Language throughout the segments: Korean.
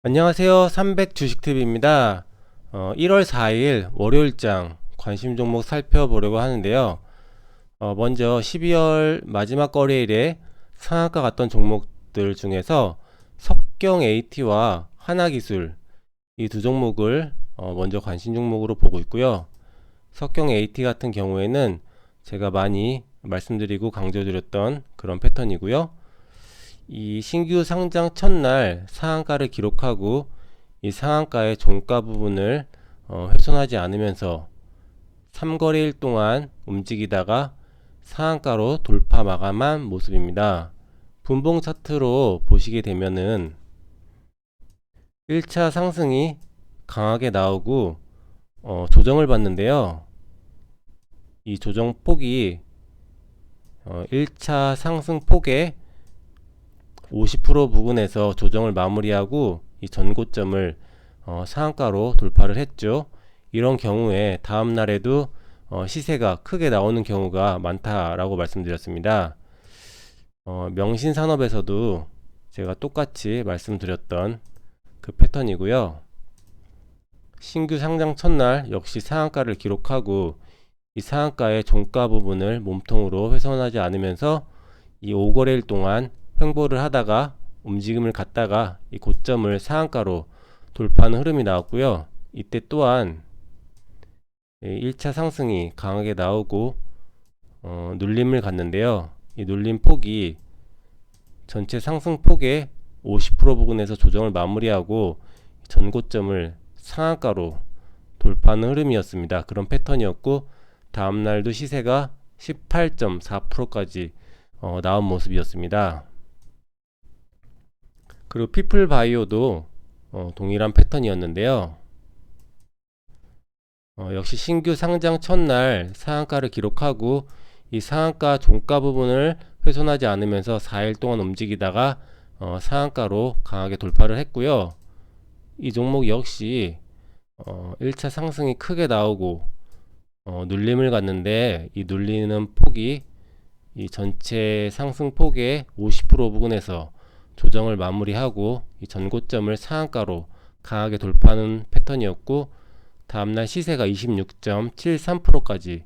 안녕하세요. 300주식TV입니다. 1월 4일 월요일장 관심 종목 살펴보려고 하는데요. 먼저 12월 마지막 거래일에 상한가 갔던 종목들 중에서 석경 AT와 하나기술 이 두 종목을 먼저 관심 종목으로 보고 있고요. 석경 AT 같은 경우에는 제가 많이 말씀드리고 강조드렸던 그런 패턴이고요. 이 신규 상장 첫날 상한가를 기록하고 이 상한가의 종가 부분을 훼손하지 않으면서 3거래일 동안 움직이다가 상한가로 돌파 마감한 모습입니다. 분봉 차트로 보시게 되면은 1차 상승이 강하게 나오고 조정을 받는데요. 이 조정폭이 1차 상승폭의 50% 부근에서 조정을 마무리하고 이 전고점을 상한가로 돌파를 했죠. 이런 경우에 다음 날에도 시세가 크게 나오는 경우가 많다라고 말씀드렸습니다. 명신산업에서도 제가 똑같이 말씀드렸던 그 패턴이고요. 신규 상장 첫날 역시 상한가를 기록하고 이 상한가의 종가 부분을 몸통으로 훼손하지 않으면서 이 5거래일 동안 횡보를 하다가 움직임을 갖다가 이 고점을 상한가로 돌파하는 흐름이 나왔고요. 이때 또한 1차 상승이 강하게 나오고 눌림을 갔는데요. 이 눌림 폭이 전체 상승 폭의 50% 부근에서 조정을 마무리하고 전고점을 상한가로 돌파하는 흐름이었습니다. 그런 패턴이었고 다음날도 시세가 18.4%까지 나온 모습이었습니다. 그리고 피플바이오도 동일한 패턴이었는데요. 역시 신규 상장 첫날 상한가를 기록하고 이 상한가 종가 부분을 훼손하지 않으면서 4일 동안 움직이다가 상한가로 강하게 돌파를 했고요. 이 종목 역시 1차 상승이 크게 나오고 눌림을 갔는데 이 눌리는 폭이 이 전체 상승 폭의 50% 부근에서 조정을 마무리하고 이 전고점을 상한가로 강하게 돌파하는 패턴이었고 다음날 시세가 26.73%까지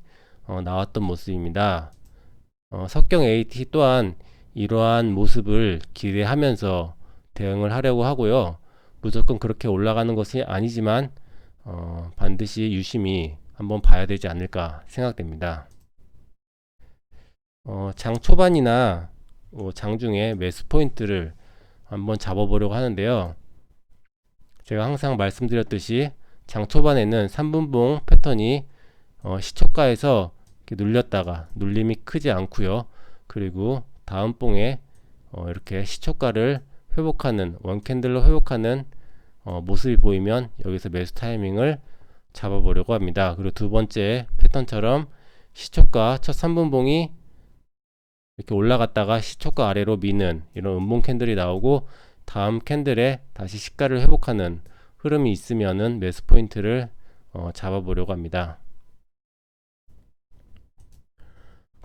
나왔던 모습입니다. 석경 AT 또한 이러한 모습을 기대하면서 대응을 하려고 하고요. 무조건 그렇게 올라가는 것이 아니지만 반드시 유심히 한번 봐야 되지 않을까 생각됩니다. 장 초반이나 장중에 매수 포인트를 한번 잡아보려고 하는데요. 제가 항상 말씀드렸듯이 장 초반에는 3분봉 패턴이 시초가에서 이렇게 눌렸다가 눌림이 크지 않고요. 그리고 다음 봉에 이렇게 시초가를 회복하는 원캔들로 회복하는 모습이 보이면 여기서 매수 타이밍을 잡아보려고 합니다. 그리고 두 번째 패턴처럼 시초가 첫 3분봉이 이렇게 올라갔다가 시초가 아래로 미는 이런 음봉 캔들이 나오고 다음 캔들에 다시 시가를 회복하는 흐름이 있으면은 매수 포인트를 잡아보려고 합니다.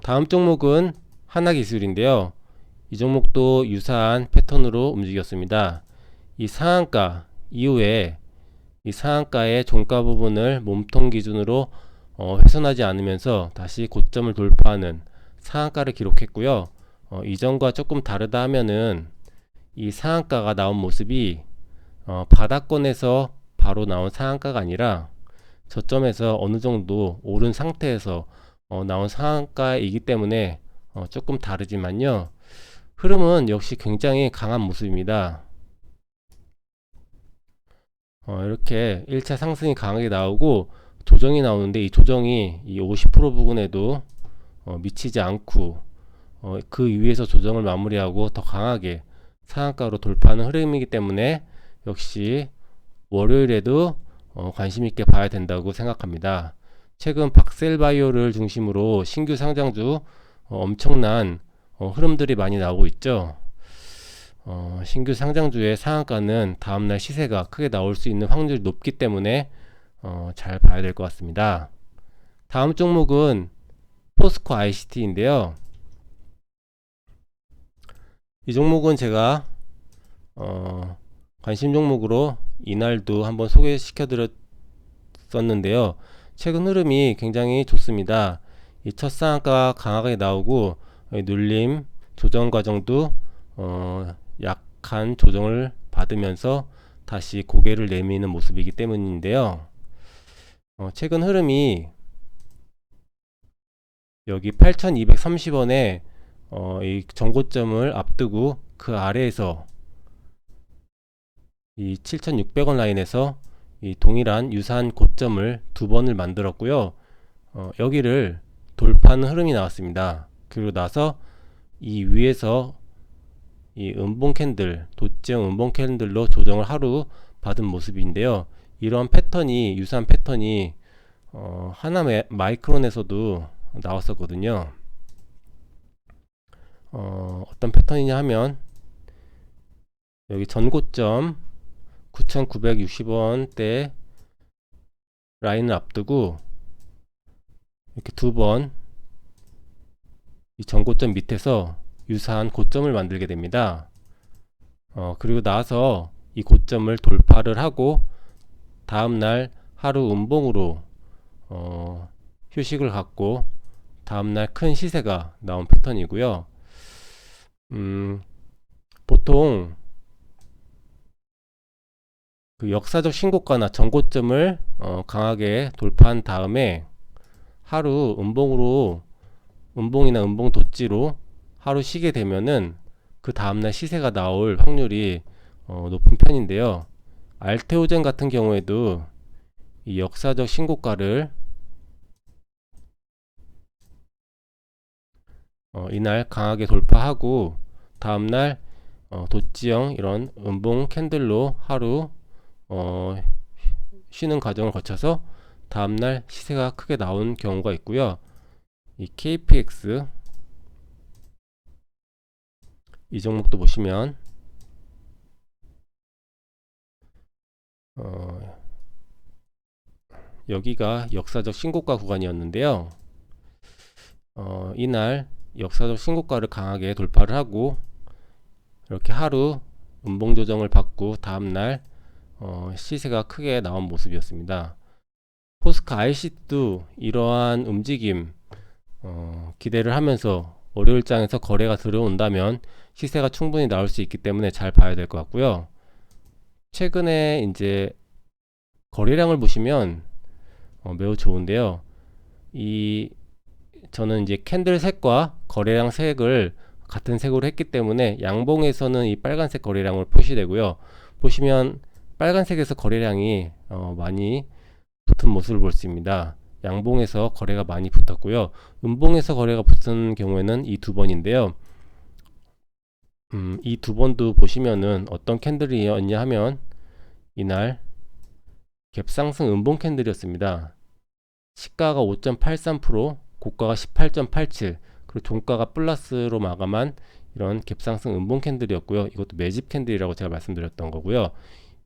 다음 종목은 하나기술인데요. 이 종목도 유사한 패턴으로 움직였습니다. 이 상한가 이후에 이 상한가의 종가 부분을 몸통 기준으로 훼손하지 않으면서 다시 고점을 돌파하는 상한가를 기록했고요. 이전과 조금 다르다 하면은 이 상한가가 나온 모습이 바닥권에서 바로 나온 상한가가 아니라 저점에서 어느 정도 오른 상태에서 나온 상한가이기 때문에 조금 다르지만요. 흐름은 역시 굉장히 강한 모습입니다. 이렇게 1차 상승이 강하게 나오고 조정이 나오는데 이 조정이 이 50% 부근에도 미치지 않고 그 위에서 조정을 마무리하고 더 강하게 상한가로 돌파하는 흐름이기 때문에 역시 월요일에도 관심 있게 봐야 된다고 생각합니다. 최근 박셀바이오를 중심으로 신규 상장주 엄청난 흐름들이 많이 나오고 있죠. 신규 상장주의 상한가는 다음날 시세가 크게 나올 수 있는 확률이 높기 때문에 잘 봐야 될 것 같습니다. 다음 종목은 포스코 ICT인데요. 이 종목은 제가 관심 종목으로 이날도 한번 소개시켜 드렸었는데요. 최근 흐름이 굉장히 좋습니다. 이 첫 상한가 강하게 나오고 눌림 조정 과정도 약한 조정을 받으면서 다시 고개를 내미는 모습이기 때문인데요. 최근 흐름이 여기 8230원에 이 전고점을 앞두고 그 아래에서 이 7600원 라인에서 이 동일한 유사한 고점을 두 번을 만들었고요. 여기를 돌파하는 흐름이 나왔습니다. 그리고 나서 이 위에서 이 음봉 캔들, 도지형 음봉 캔들로 조정을 하루 받은 모습인데요. 이런 패턴이, 유사한 패턴이 하나 마이크론에서도 나왔었거든요. 어떤 패턴이냐 하면 여기 전고점 9,960원대 라인을 앞두고 이렇게 두 번 이 전고점 밑에서 유사한 고점을 만들게 됩니다. 그리고 나서 이 고점을 돌파를 하고 다음날 하루 음봉으로 휴식을 갖고 다음날 큰 시세가 나온 패턴이고요. 보통 그 역사적 신고가나 전고점을 강하게 돌파한 다음에 하루 음봉이나 음봉 도지로 하루 쉬게 되면은 그 다음날 시세가 나올 확률이 높은 편인데요. 알테오젠 같은 경우에도 이 역사적 신고가를 이날 강하게 돌파하고 다음날 도지형 이런 음봉 캔들로 하루 쉬는 과정을 거쳐서 다음날 시세가 크게 나온 경우가 있고요. 이 KPX 이 종목도 보시면 여기가 역사적 신고가 구간이었는데요. 이날 역사적 신고가를 강하게 돌파를 하고 이렇게 하루 음봉 조정을 받고 다음날 시세가 크게 나온 모습이었습니다. 포스카 IC도 이러한 움직임 기대를 하면서 월요일장에서 거래가 들어온다면 시세가 충분히 나올 수 있기 때문에 잘 봐야 될 것 같고요. 최근에 이제 거래량을 보시면 매우 좋은데요. 저는 이제 캔들 색과 거래량 색을 같은 색으로 했기 때문에 양봉에서는 이 빨간색 거래량으로 표시되고요. 보시면 빨간색에서 거래량이 많이 붙은 모습을 볼 수 있습니다. 양봉에서 거래가 많이 붙었고요. 음봉에서 거래가 붙은 경우에는 이 두 번인데요. 이 두 번도 보시면은 어떤 캔들이었냐 하면 이날 갭상승 음봉 캔들이었습니다. 시가가 5.83%, 고가가 18.87, 그리고 종가가 플러스로 마감한 이런 갭상승 음봉 캔들이었고요. 이것도 매집 캔들이라고 제가 말씀드렸던 거고요.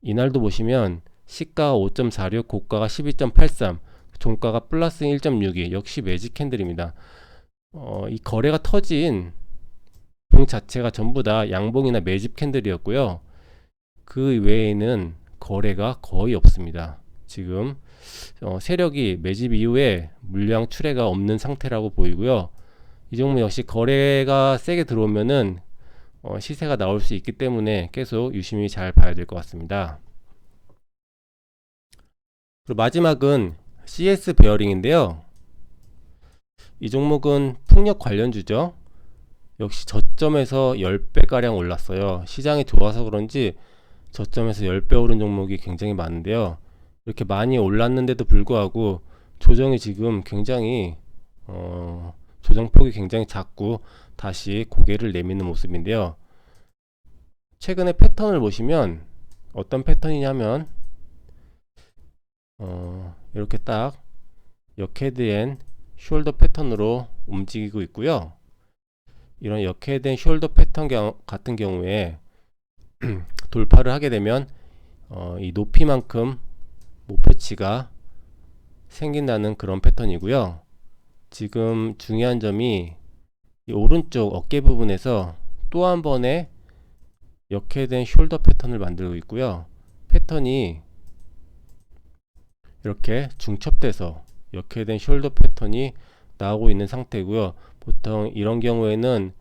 이날도 보시면 시가가 5.46, 고가가 12.83, 종가가 플러스 1.62, 역시 매집 캔들입니다. 이 거래가 터진 봉 자체가 전부 다 양봉이나 매집 캔들이었고요. 그 외에는 거래가 거의 없습니다. 지금 세력이 매집 이후에 물량 출회가 없는 상태라고 보이고요. 이 종목 역시 거래가 세게 들어오면은 시세가 나올 수 있기 때문에 계속 유심히 잘 봐야 될 것 같습니다. 그리고 마지막은 CS 베어링인데요. 이 종목은 풍력 관련주죠. 역시 저점에서 10배가량 올랐어요. 시장이 좋아서 그런지 저점에서 10배 오른 종목이 굉장히 많은데요. 이렇게 많이 올랐는데도 불구하고 조정이 지금 굉장히 조정폭이 굉장히 작고 다시 고개를 내미는 모습인데요. 최근에 패턴을 보시면 어떤 패턴이냐면 이렇게 딱 역헤드앤 숄더 패턴으로 움직이고 있고요. 이런 역헤드앤 숄더 패턴 같은 경우에 돌파를 하게 되면 이 높이만큼 목표치가 생긴다는 그런 패턴이고요. 지금 중요한 점이 이 오른쪽 어깨 부분에서 또 한 번의 역회된 숄더 패턴을 만들고 있고요. 패턴이 이렇게 중첩돼서 역회된 숄더 패턴이 나오고 있는 상태고요. 보통 이런 경우에는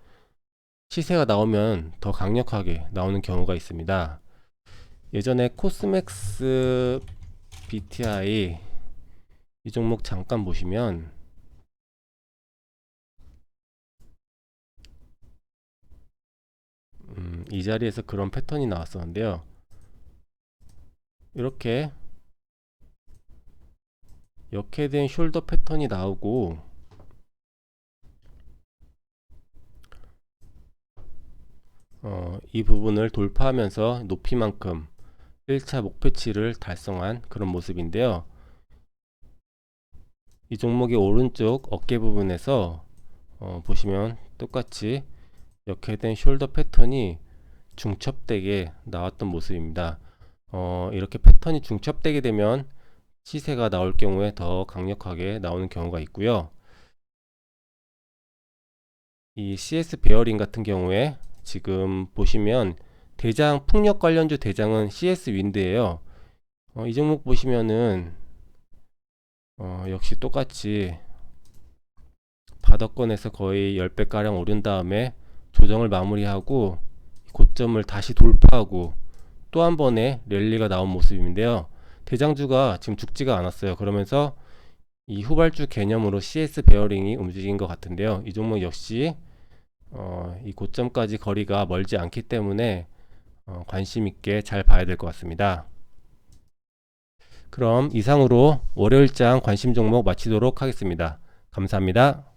시세가 나오면 더 강력하게 나오는 경우가 있습니다. 예전에 코스맥스 BTI 이 종목 잠깐 보시면 이 자리에서 그런 패턴이 나왔었는데요. 이렇게 역회된 숄더 패턴이 나오고 이 부분을 돌파하면서 높이만큼 1차 목표치를 달성한 그런 모습인데요. 이 종목의 오른쪽 어깨 부분에서 보시면 똑같이 역회된 숄더 패턴이 중첩되게 나왔던 모습입니다. 이렇게 패턴이 중첩되게 되면 시세가 나올 경우에 더 강력하게 나오는 경우가 있고요. 이 CS 베어링 같은 경우에 지금 보시면 대장 풍력 관련주 대장은 CS 윈드예요. 이 종목 보시면은 역시 똑같이 바닥권에서 거의 10배 가량 오른 다음에 조정을 마무리하고 고점을 다시 돌파하고 또 한 번의 랠리가 나온 모습인데요. 대장주가 지금 죽지가 않았어요. 그러면서 이 후발주 개념으로 CS 베어링이 움직인 것 같은데요. 이 종목 역시 이 고점까지 거리가 멀지 않기 때문에 관심 있게 잘 봐야 될 것 같습니다. 그럼 이상으로 월요일장 관심 종목 마치도록 하겠습니다. 감사합니다.